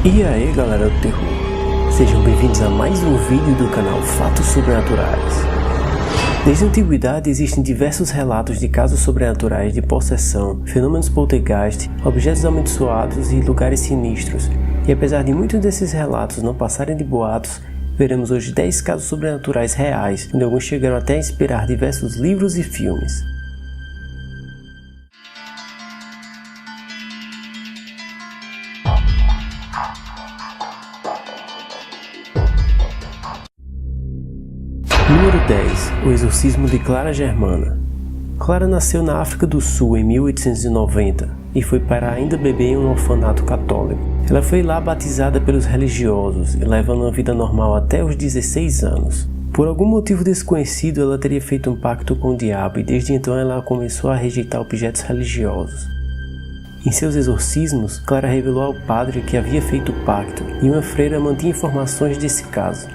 E aí galera do terror, sejam bem-vindos a mais um vídeo do canal Fatos Sobrenaturais. Desde a antiguidade existem diversos relatos de casos sobrenaturais de possessão, fenômenos poltergeist, objetos amaldiçoados e lugares sinistros. E apesar de muitos desses relatos não passarem de boatos, veremos hoje 10 casos sobrenaturais reais, onde alguns chegaram até a inspirar diversos livros e filmes. Número 10. O exorcismo de Clara Germana. Clara nasceu na África do Sul em 1890 e foi para ainda bebê em um orfanato católico. Ela foi lá batizada pelos religiosos e levando uma vida normal até os 16 anos. Por algum motivo desconhecido, ela teria feito um pacto com o diabo e desde então ela começou a rejeitar objetos religiosos. Em seus exorcismos, Clara revelou ao padre que havia feito o pacto e uma freira mantinha informações desse caso.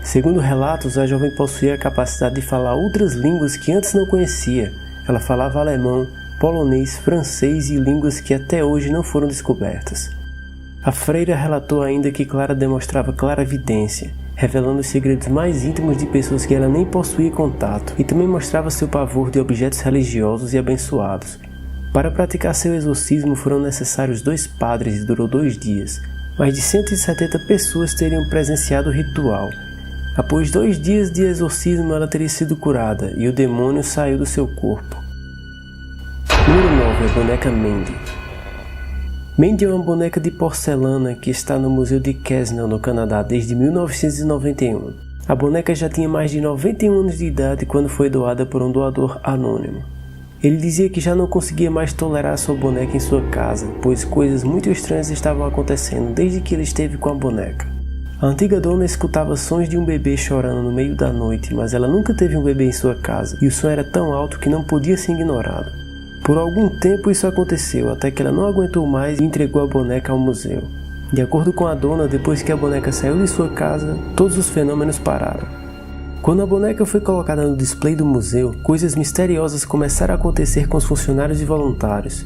Segundo relatos, a jovem possuía a capacidade de falar outras línguas que antes não conhecia. Ela falava alemão, polonês, francês e línguas que até hoje não foram descobertas. A freira relatou ainda que Clara demonstrava clarividência, revelando os segredos mais íntimos de pessoas que ela nem possuía contato, e também mostrava seu pavor de objetos religiosos e abençoados. Para praticar seu exorcismo foram necessários 2 padres e durou 2 dias. Mais de 170 pessoas teriam presenciado o ritual. Após 2 dias de exorcismo, ela teria sido curada e o demônio saiu do seu corpo. Número 9. A boneca Mandy. Mandy é uma boneca de porcelana que está no Museu de Quesnel, no Canadá, desde 1991. A boneca já tinha mais de 91 anos de idade quando foi doada por um doador anônimo. Ele dizia que já não conseguia mais tolerar sua boneca em sua casa, pois coisas muito estranhas estavam acontecendo desde que ele esteve com a boneca. A antiga dona escutava sons de um bebê chorando no meio da noite, mas ela nunca teve um bebê em sua casa, e o som era tão alto que não podia ser ignorado. Por algum tempo isso aconteceu, até que ela não aguentou mais e entregou a boneca ao museu. De acordo com a dona, depois que a boneca saiu de sua casa, todos os fenômenos pararam. Quando a boneca foi colocada no display do museu, coisas misteriosas começaram a acontecer com os funcionários e voluntários.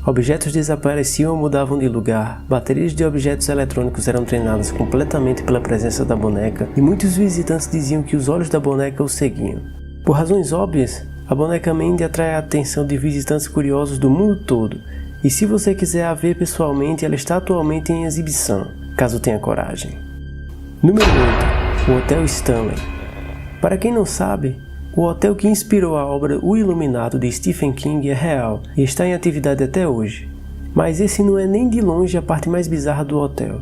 Objetos desapareciam ou mudavam de lugar, baterias de objetos eletrônicos eram treinadas completamente pela presença da boneca e muitos visitantes diziam que os olhos da boneca os seguiam. Por razões óbvias, a boneca Mandy atrai a atenção de visitantes curiosos do mundo todo, e se você quiser a ver pessoalmente, ela está atualmente em exibição, caso tenha coragem. Número 8. O Hotel Stanley. Para quem não sabe, o hotel que inspirou a obra O Iluminado de Stephen King é real e está em atividade até hoje. Mas esse não é nem de longe a parte mais bizarra do hotel.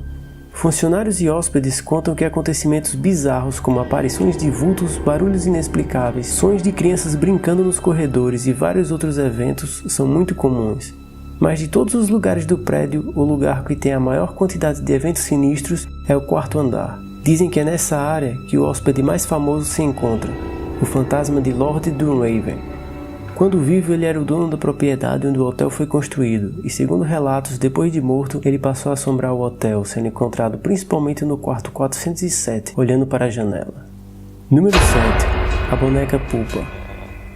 Funcionários e hóspedes contam que acontecimentos bizarros como aparições de vultos, barulhos inexplicáveis, sons de crianças brincando nos corredores e vários outros eventos são muito comuns. Mas de todos os lugares do prédio, o lugar que tem a maior quantidade de eventos sinistros é o 4º andar. Dizem que é nessa área que o hóspede mais famoso se encontra, o fantasma de Lord Dunraven. Quando vivo, ele era o dono da propriedade onde o hotel foi construído, e segundo relatos, depois de morto, ele passou a assombrar o hotel, sendo encontrado principalmente no quarto 407, olhando para a janela. Número 7. A boneca Pupa.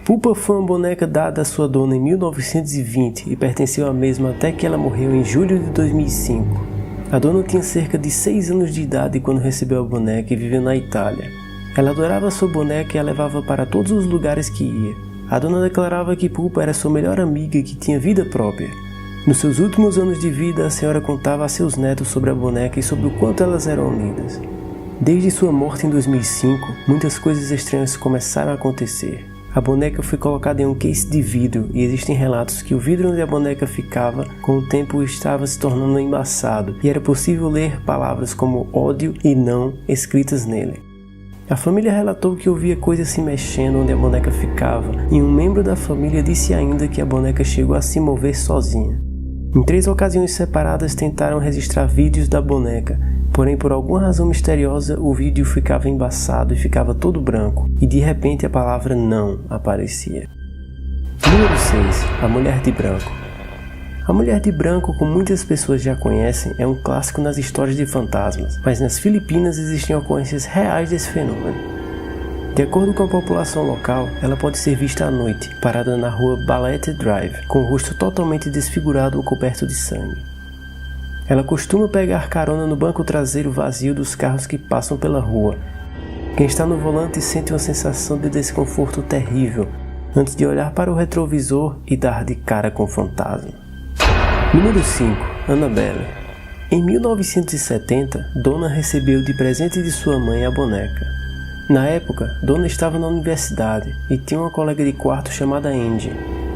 Pupa foi uma boneca dada à sua dona em 1920 e pertenceu à mesma até que ela morreu em julho de 2005. A dona tinha cerca de 6 anos de idade quando recebeu a boneca e viveu na Itália. Ela adorava sua boneca e a levava para todos os lugares que ia. A dona declarava que Pupa era sua melhor amiga e que tinha vida própria. Nos seus últimos anos de vida, a senhora contava a seus netos sobre a boneca e sobre o quanto elas eram unidas. Desde sua morte em 2005, muitas coisas estranhas começaram a acontecer. A boneca foi colocada em um case de vidro e existem relatos que o vidro onde a boneca ficava, com o tempo estava se tornando embaçado e era possível ler palavras como ódio e não escritas nele. A família relatou que ouvia coisas se mexendo onde a boneca ficava, e um membro da família disse ainda que a boneca chegou a se mover sozinha. Em 3 ocasiões separadas tentaram registrar vídeos da boneca, porém por alguma razão misteriosa o vídeo ficava embaçado e ficava todo branco, e de repente a palavra não aparecia. Número 6. A Mulher de Branco. A Mulher de Branco, como muitas pessoas já conhecem, é um clássico nas histórias de fantasmas, mas nas Filipinas existem ocorrências reais desse fenômeno. De acordo com a população local, ela pode ser vista à noite, parada na rua Balete Drive, com o rosto totalmente desfigurado ou coberto de sangue. Ela costuma pegar carona no banco traseiro vazio dos carros que passam pela rua. Quem está no volante sente uma sensação de desconforto terrível antes de olhar para o retrovisor e dar de cara com o fantasma. Número 5. Annabelle. Em 1970, Donna recebeu de presente de sua mãe a boneca. Na época, Donna estava na universidade e tinha uma colega de quarto chamada Andy.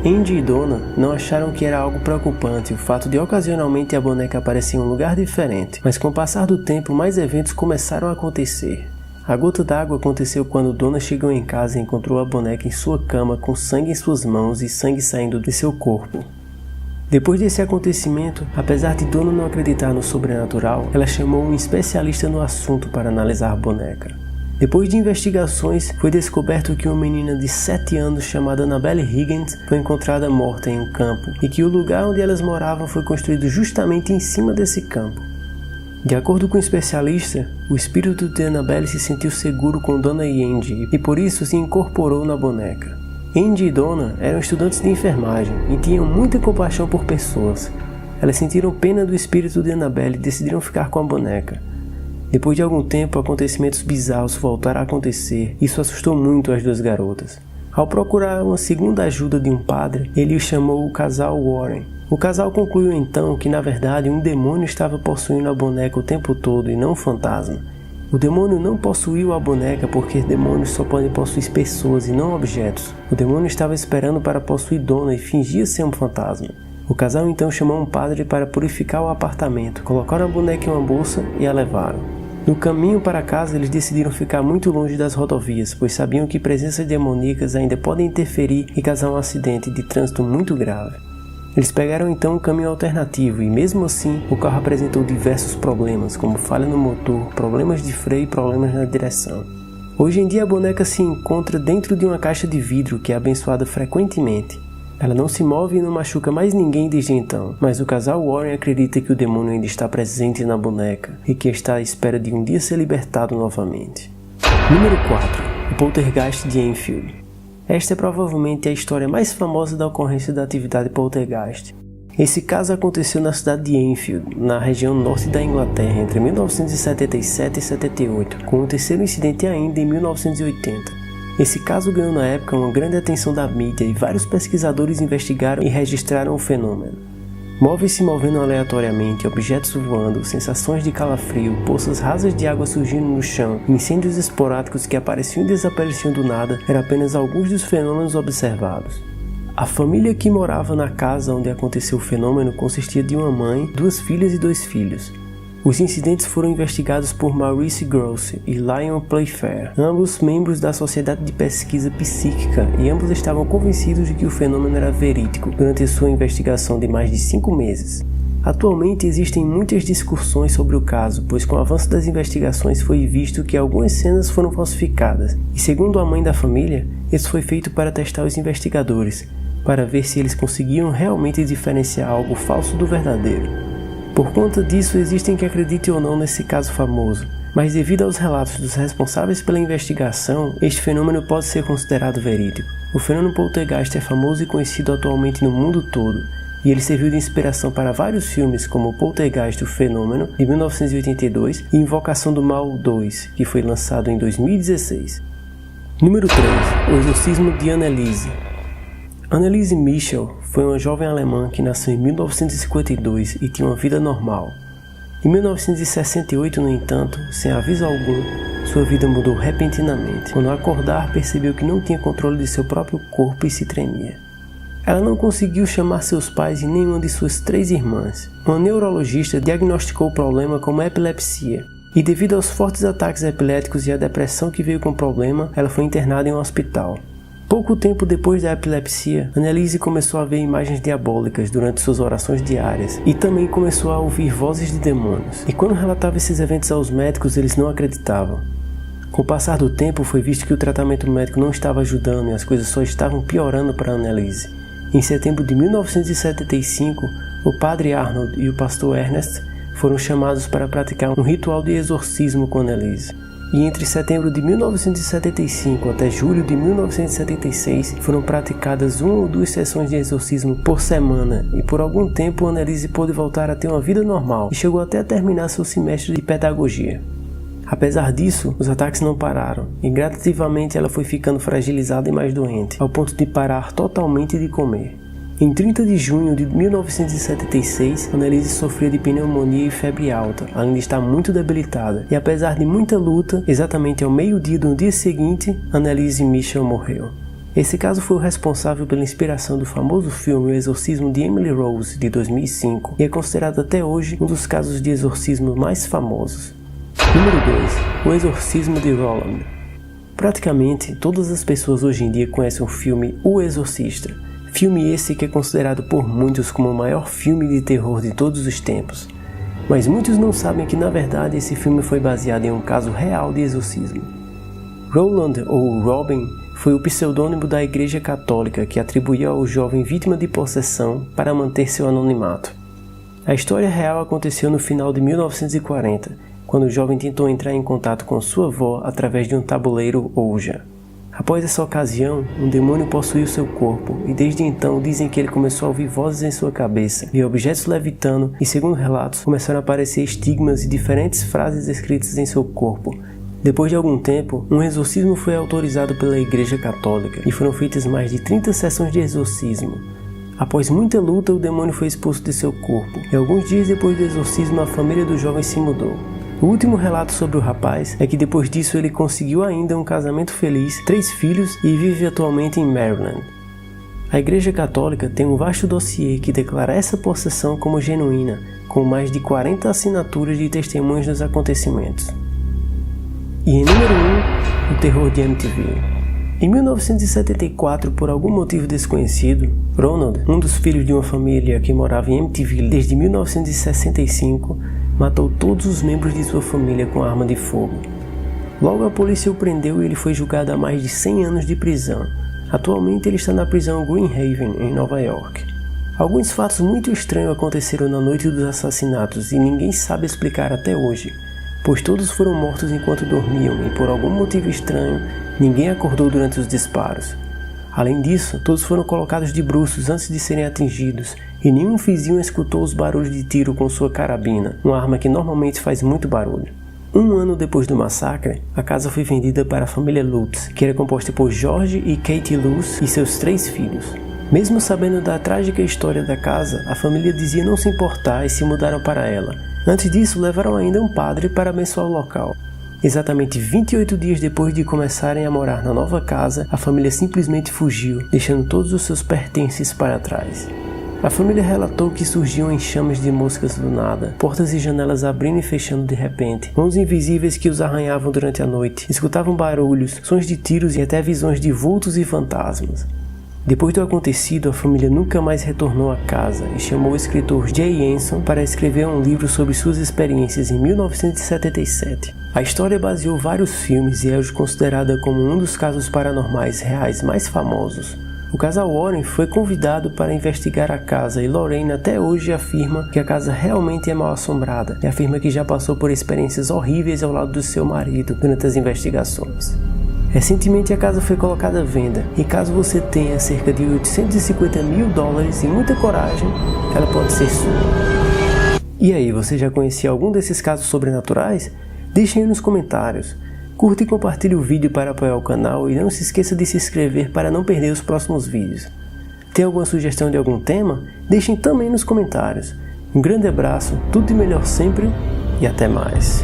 Andy e Donna não acharam que era algo preocupante o fato de ocasionalmente a boneca aparecer em um lugar diferente, mas com o passar do tempo mais eventos começaram a acontecer. A gota d'água aconteceu quando Donna chegou em casa e encontrou a boneca em sua cama com sangue em suas mãos e sangue saindo de seu corpo. Depois desse acontecimento, apesar de Donna não acreditar no sobrenatural, ela chamou um especialista no assunto para analisar a boneca. Depois de investigações, foi descoberto que uma menina de 7 anos chamada Annabelle Higgins foi encontrada morta em um campo e que o lugar onde elas moravam foi construído justamente em cima desse campo. De acordo com o especialista, o espírito de Annabelle se sentiu seguro com Donna e Andy e por isso se incorporou na boneca. Andy e Donna eram estudantes de enfermagem e tinham muita compaixão por pessoas. Elas sentiram pena do espírito de Annabelle e decidiram ficar com a boneca. Depois de algum tempo, acontecimentos bizarros voltaram a acontecer e isso assustou muito as duas garotas. Ao procurar uma segunda ajuda de um padre, ele o chamou o casal Warren. O casal concluiu então que na verdade um demônio estava possuindo a boneca o tempo todo e não um fantasma. O demônio não possuiu a boneca porque demônios só podem possuir pessoas e não objetos. O demônio estava esperando para possuir Donna e fingia ser um fantasma. O casal então chamou um padre para purificar o apartamento, colocaram a boneca em uma bolsa e a levaram. No caminho para casa eles decidiram ficar muito longe das rodovias, pois sabiam que presenças demoníacas ainda podem interferir e causar um acidente de trânsito muito grave. Eles pegaram então um caminho alternativo e mesmo assim o carro apresentou diversos problemas, como falha no motor, problemas de freio e problemas na direção. Hoje em dia a boneca se encontra dentro de uma caixa de vidro que é abençoada frequentemente. Ela não se move e não machuca mais ninguém desde então, mas o casal Warren acredita que o demônio ainda está presente na boneca e que está à espera de um dia ser libertado novamente. Número 4. O Poltergeist de Enfield. Esta é provavelmente a história mais famosa da ocorrência da atividade poltergeist. Esse caso aconteceu na cidade de Enfield, na região norte da Inglaterra, entre 1977 e 78, com o terceiro incidente ainda em 1980. Esse caso ganhou na época uma grande atenção da mídia e vários pesquisadores investigaram e registraram o fenômeno. Móveis se movendo aleatoriamente, objetos voando, sensações de calafrio, poças rasas de água surgindo no chão, incêndios esporádicos que apareciam e desapareciam do nada eram apenas alguns dos fenômenos observados. A família que morava na casa onde aconteceu o fenômeno consistia de uma mãe, 2 filhas e 2 filhos. Os incidentes foram investigados por Maurice Grosse e Lyon Playfair, ambos membros da Sociedade de Pesquisa Psíquica, e ambos estavam convencidos de que o fenômeno era verídico durante sua investigação de mais de 5 meses. Atualmente existem muitas discussões sobre o caso, pois com o avanço das investigações foi visto que algumas cenas foram falsificadas, e segundo a mãe da família, isso foi feito para testar os investigadores, para ver se eles conseguiam realmente diferenciar algo falso do verdadeiro. Por conta disso, existem que acreditem ou não nesse caso famoso, mas devido aos relatos dos responsáveis pela investigação, este fenômeno pode ser considerado verídico. O fenômeno poltergeist é famoso e conhecido atualmente no mundo todo, e ele serviu de inspiração para vários filmes como Poltergeist, o Fenômeno, de 1982, e Invocação do Mal 2, que foi lançado em 2016. Número 3. O Exorcismo de Anneliese. Anneliese Michel foi uma jovem alemã que nasceu em 1952 e tinha uma vida normal. Em 1968, no entanto, sem aviso algum, sua vida mudou repentinamente. Quando ao acordar, percebeu que não tinha controle de seu próprio corpo e se tremia. Ela não conseguiu chamar seus pais e nenhuma de suas 3 irmãs. Uma neurologista diagnosticou o problema como epilepsia, e devido aos fortes ataques epiléticos e à depressão que veio com o problema, ela foi internada em um hospital. Pouco tempo depois da epilepsia, Anneliese começou a ver imagens diabólicas durante suas orações diárias e também começou a ouvir vozes de demônios. E quando relatava esses eventos aos médicos, eles não acreditavam. Com o passar do tempo, foi visto que o tratamento médico não estava ajudando e as coisas só estavam piorando para Anneliese. Em setembro de 1975, o padre Arnold e o pastor Ernest foram chamados para praticar um ritual de exorcismo com Anneliese. e entre setembro de 1975 até julho de 1976 foram praticadas 1 ou 2 sessões de exorcismo por semana, e por algum tempo Anneliese pôde voltar a ter uma vida normal e chegou até a terminar seu semestre de pedagogia. Apesar disso, os ataques não pararam, e gradativamente ela foi ficando fragilizada e mais doente, ao ponto de parar totalmente de comer. Em 30 de junho de 1976, Anneliese sofria de pneumonia e febre alta, além de estar muito debilitada, e apesar de muita luta, exatamente ao meio-dia do dia seguinte, Anneliese Michel morreu. Esse caso foi o responsável pela inspiração do famoso filme O Exorcismo de Emily Rose, de 2005, e é considerado até hoje um dos casos de exorcismo mais famosos. Número 2. O Exorcismo de Roland. Praticamente todas as pessoas hoje em dia conhecem o filme O Exorcista. Filme esse que é considerado por muitos como o maior filme de terror de todos os tempos. Mas muitos não sabem que na verdade esse filme foi baseado em um caso real de exorcismo. Roland, ou Robin, foi o pseudônimo da Igreja Católica que atribuía ao jovem vítima de possessão para manter seu anonimato. A história real aconteceu no final de 1940, quando o jovem tentou entrar em contato com sua avó através de um tabuleiro Ouija. Após essa ocasião, um demônio possuiu seu corpo, e desde então dizem que ele começou a ouvir vozes em sua cabeça, viu objetos levitando e, segundo relatos, começaram a aparecer estigmas e diferentes frases escritas em seu corpo. Depois de algum tempo, um exorcismo foi autorizado pela Igreja Católica, e foram feitas mais de 30 sessões de exorcismo. Após muita luta, o demônio foi expulso de seu corpo, e alguns dias depois do exorcismo a família do jovem se mudou. O último relato sobre o rapaz é que depois disso ele conseguiu ainda um casamento feliz, 3 filhos e vive atualmente em Maryland. A Igreja Católica tem um vasto dossiê que declara essa possessão como genuína, com mais de 40 assinaturas de testemunhas dos acontecimentos. E em número 1, o terror de Amityville. Em 1974, por algum motivo desconhecido, Ronald, um dos filhos de uma família que morava em Amityville desde 1965, matou todos os membros de sua família com arma de fogo. Logo a polícia o prendeu e ele foi julgado a mais de 100 anos de prisão. Atualmente ele está na prisão Green Haven, em Nova York. Alguns fatos muito estranhos aconteceram na noite dos assassinatos e ninguém sabe explicar até hoje, pois todos foram mortos enquanto dormiam e por algum motivo estranho, ninguém acordou durante os disparos. Além disso, todos foram colocados de bruços antes de serem atingidos, e nenhum vizinho escutou os barulhos de tiro com sua carabina, uma arma que normalmente faz muito barulho. 1 ano depois do massacre, a casa foi vendida para a família Lutz, que era composta por George e Katie Lutz e seus 3 filhos. Mesmo sabendo da trágica história da casa, a família dizia não se importar e se mudaram para ela. Antes disso, levaram ainda um padre para abençoar o local. Exatamente 28 dias depois de começarem a morar na nova casa, a família simplesmente fugiu, deixando todos os seus pertences para trás. A família relatou que surgiam enxames de moscas do nada, portas e janelas abrindo e fechando de repente, mãos invisíveis que os arranhavam durante a noite, escutavam barulhos, sons de tiros e até visões de vultos e fantasmas. Depois do acontecido, a família nunca mais retornou à casa e chamou o escritor Jay Anson para escrever um livro sobre suas experiências em 1977. A história baseou vários filmes e é hoje considerada como um dos casos paranormais reais mais famosos. O casal Warren foi convidado para investigar a casa e Lorraine até hoje afirma que a casa realmente é mal assombrada e afirma que já passou por experiências horríveis ao lado do seu marido durante as investigações. Recentemente a casa foi colocada à venda e caso você tenha cerca de $850 mil e muita coragem, ela pode ser sua. E aí, você já conhecia algum desses casos sobrenaturais? Deixem aí nos comentários. Curta e compartilhe o vídeo para apoiar o canal e não se esqueça de se inscrever para não perder os próximos vídeos. Tem alguma sugestão de algum tema? Deixem também nos comentários. Um grande abraço, tudo de melhor sempre e até mais.